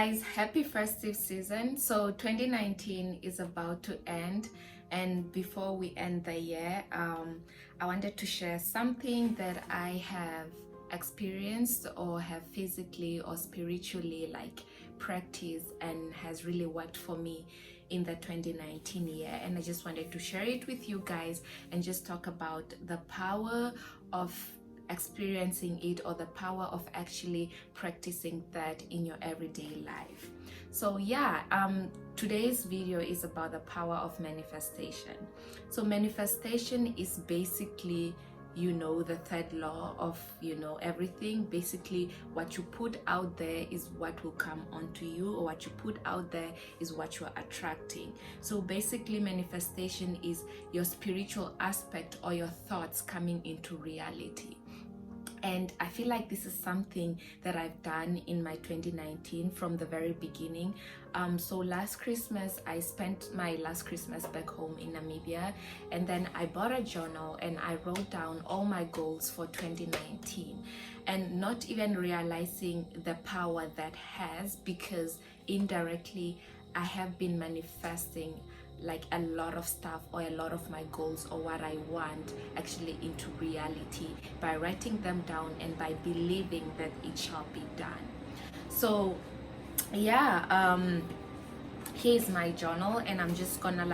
guys, happy festive season. So 2019 is about to end, and before we end the year, I wanted to share something that I have experienced or have physically or spiritually practiced and has really worked for me in the 2019 year. And I just wanted to share it with you guys and just talk about the power of experiencing it, or the power of actually practicing that in your everyday life. So yeah, today's video is about the power of manifestation. So manifestation is basically, the third law of everything. Basically, what you put out there is what will come onto you, or what you put out there is what you are attracting. So basically, manifestation is your spiritual aspect or your thoughts coming into reality. And I feel like this is something that I've done in my 2019 from the very beginning. So last Christmas, I spent my last Christmas back home in Namibia, and then I bought a journal and I wrote down all my goals for 2019, and not even realizing the power that has, because indirectly I have been manifesting like a lot of stuff, or a lot of my goals, or what I want actually into reality by writing them down and by believing that it shall be done. So yeah, here's my journal, and I'm just gonna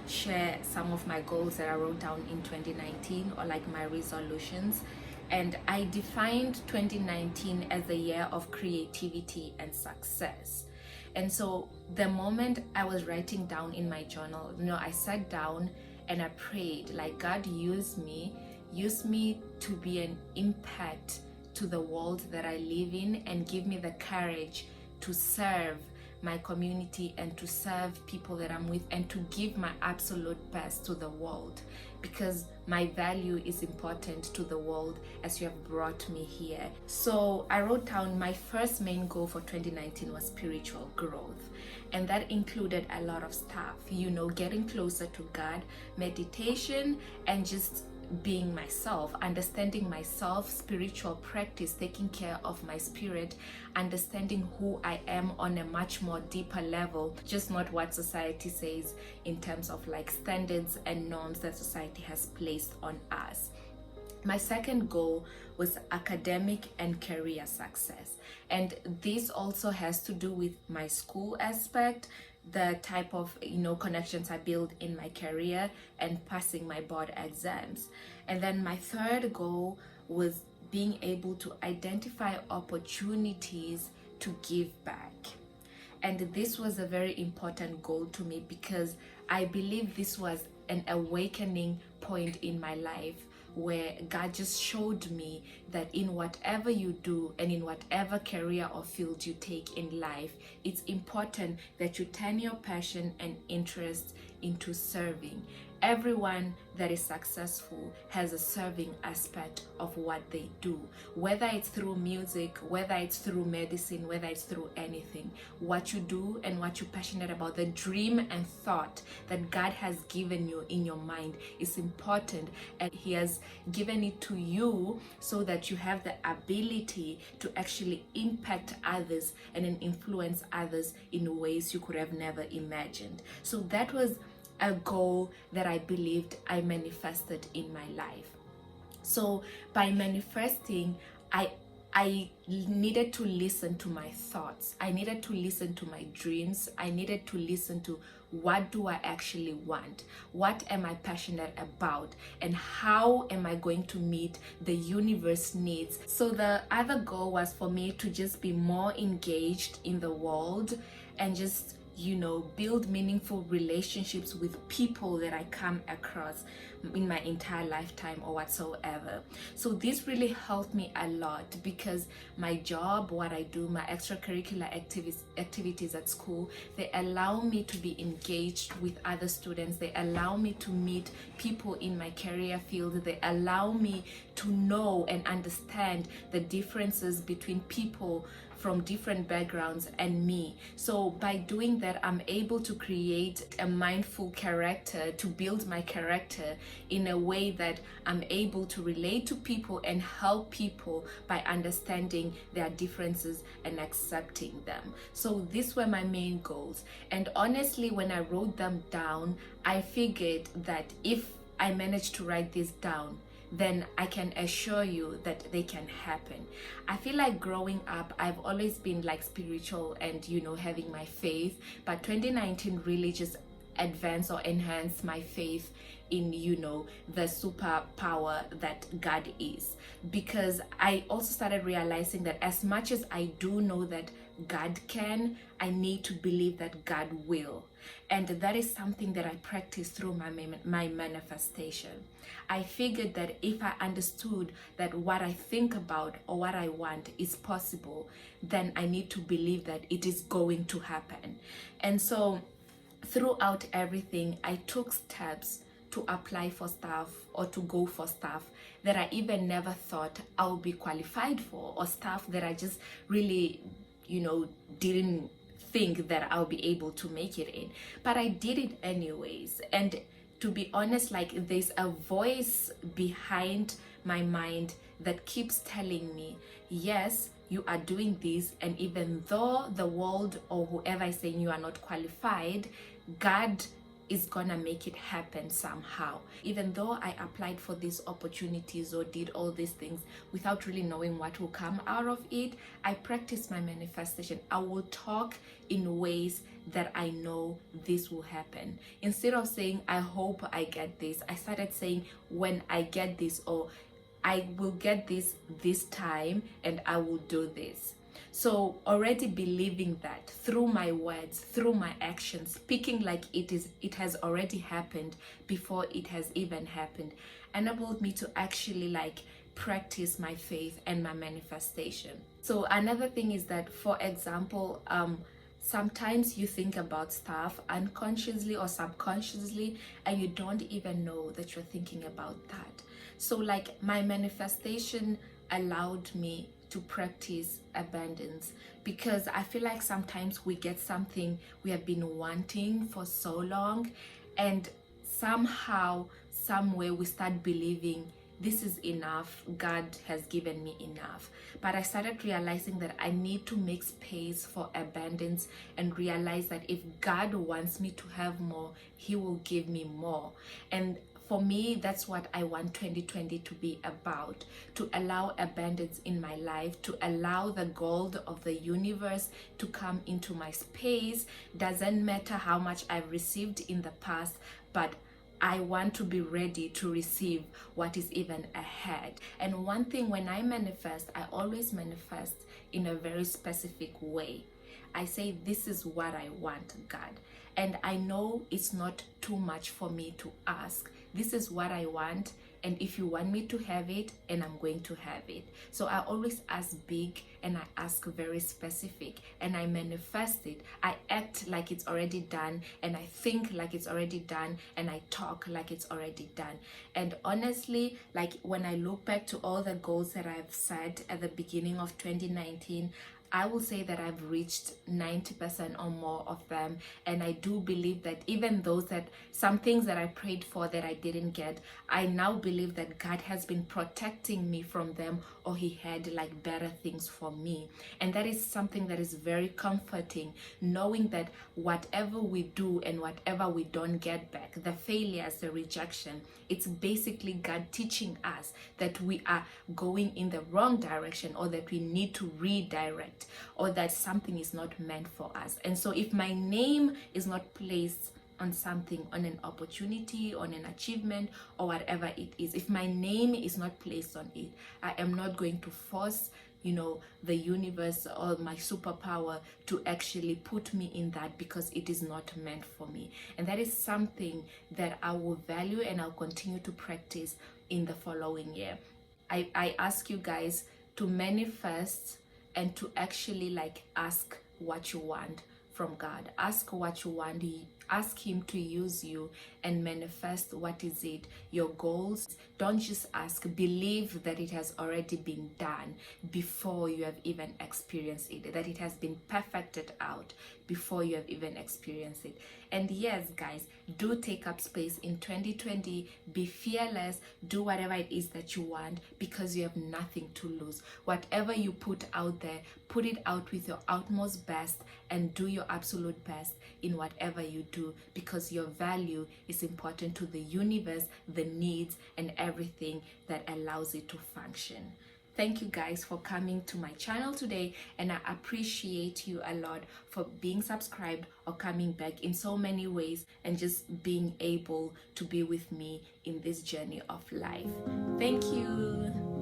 share some of my goals that I wrote down in 2019, or my resolutions. And I defined 2019 as a year of creativity and success. And so the moment I was writing down in my journal, I sat down and I prayed, God, use me to be an impact to the world that I live in, and give me the courage to serve my community and to serve people that I'm with, and to give my absolute best to the world, because my value is important to the world as you have brought me here. So I wrote down my first main goal for 2019 was spiritual growth, and that included a lot of stuff, getting closer to God, meditation, and just being myself, understanding myself, spiritual practice, taking care of my spirit, understanding who I am on a much more deeper level, just not what society says in terms of standards and norms that society has placed on us. My second goal was academic and career success, and this also has to do with my school aspect, the type of connections I build in my career, and passing my board exams. And then my third goal was being able to identify opportunities to give back. And this was a very important goal to me, because I believe this was an awakening point in my life, where God just showed me that in whatever you do and in whatever career or field you take in life, it's important that you turn your passion and interest into serving. Everyone that is successful has a serving aspect of what they do, whether it's through music, whether it's through medicine, whether it's through anything. What you do and what you're passionate about, the dream and thought that God has given you in your mind is important, and He has given it to you so that you have the ability to actually impact others and then influence others in ways you could have never imagined. So that was a goal that I believed I manifested in my life. So by manifesting, I needed to listen to my thoughts. I needed to listen to my dreams. I needed to listen to, what do I actually want? What am I passionate about? And how am I going to meet the universe needs? So the other goal was for me to just be more engaged in the world, and just build meaningful relationships with people that I come across in my entire lifetime or whatsoever. So this really helped me a lot, because my job, what I do, my extracurricular activities at school, they allow me to be engaged with other students. They allow me to meet people in my career field. They allow me to know and understand the differences between people from different backgrounds and me. So by doing that, I'm able to create a mindful character, to build my character in a way that I'm able to relate to people and help people by understanding their differences and accepting them. So these were my main goals. And honestly, when I wrote them down, I figured that if I managed to write this down, then I can assure you that they can happen. I feel like growing up, I've always been like spiritual and, having my faith, but 2019 really just advanced or enhanced my faith in, the superpower that God is. Because I also started realizing that as much as I do know that God can, I need to believe that God will. And that is something that I practice through my manifestation. I figured that if I understood that what I think about or what I want is possible, then I need to believe that it is going to happen. And so throughout everything, I took steps to apply for stuff or to go for stuff that I even never thought I would be qualified for, or stuff that I just really, didn't think that I'll be able to make it in. But I did it anyways. And to be honest, like, there's a voice behind my mind that keeps telling me, yes, you are doing this, and even though the world or whoever is saying you are not qualified, God is gonna make it happen somehow. Even though I applied for these opportunities or did all these things without really knowing what will come out of it, I practice my manifestation. I will talk in ways that I know this will happen. Instead of saying, I hope I get this, I started saying, when I get this, or I will get this time, and I will do this. So already believing that through my words, through my actions, speaking like it has already happened before it has even happened, enabled me to actually like practice my faith and my manifestation. So another thing is that, for example, sometimes you think about stuff unconsciously or subconsciously, and you don't even know that you're thinking about that. So like, my manifestation allowed me to practice abundance, because I feel like sometimes we get something we have been wanting for so long, and somehow, somewhere, we start believing this is enough, God has given me enough. But I started realizing that I need to make space for abundance, and realize that if God wants me to have more, He will give me more. And for me, that's what I want 2020 to be about, to allow abundance in my life, to allow the gold of the universe to come into my space. Doesn't matter how much I've received in the past, but I want to be ready to receive what is even ahead. And one thing, when I manifest, I always manifest in a very specific way. I say, this is what I want, God. And I know it's not too much for me to ask. This is what I want, and if you want me to have it, and I'm going to have it. So I always ask big, and I ask very specific, and I manifest it. I act like it's already done, and I think like it's already done, and I talk like it's already done. And honestly, like, when I look back to all the goals that I've set at the beginning of 2019, I will say that I've reached 90% or more of them. And I do believe that even those that, some things that I prayed for that I didn't get, I now believe that God has been protecting me from them, or He had like better things for me. And that is something that is very comforting, knowing that whatever we do and whatever we don't get back, the failures, the rejection, it's basically God teaching us that we are going in the wrong direction, or that we need to redirect, or that something is not meant for us. And so if my name is not placed on something, on an opportunity, on an achievement, or whatever it is, if my name is not placed on it, I am not going to force the universe or my superpower to actually put me in that, because it is not meant for me. And that is something that I will value, and I'll continue to practice in the following year. I ask you guys to manifest, and to actually like ask what you want from God. Ask what you want. ask him to use you and manifest what is it, your goals. Don't just ask, believe that it has already been done before you have even experienced it, that it has been perfected out before you have even experienced it. And yes, guys, do take up space in 2020. Be fearless, do whatever it is that you want, because you have nothing to lose. Whatever you put out there, put it out with your utmost best and do your absolute best in whatever you do, because your value is important to the universe, the needs, and everything that allows it to function. Thank you guys for coming to my channel today, and I appreciate you a lot for being subscribed or coming back in so many ways and just being able to be with me in this journey of life. Thank you.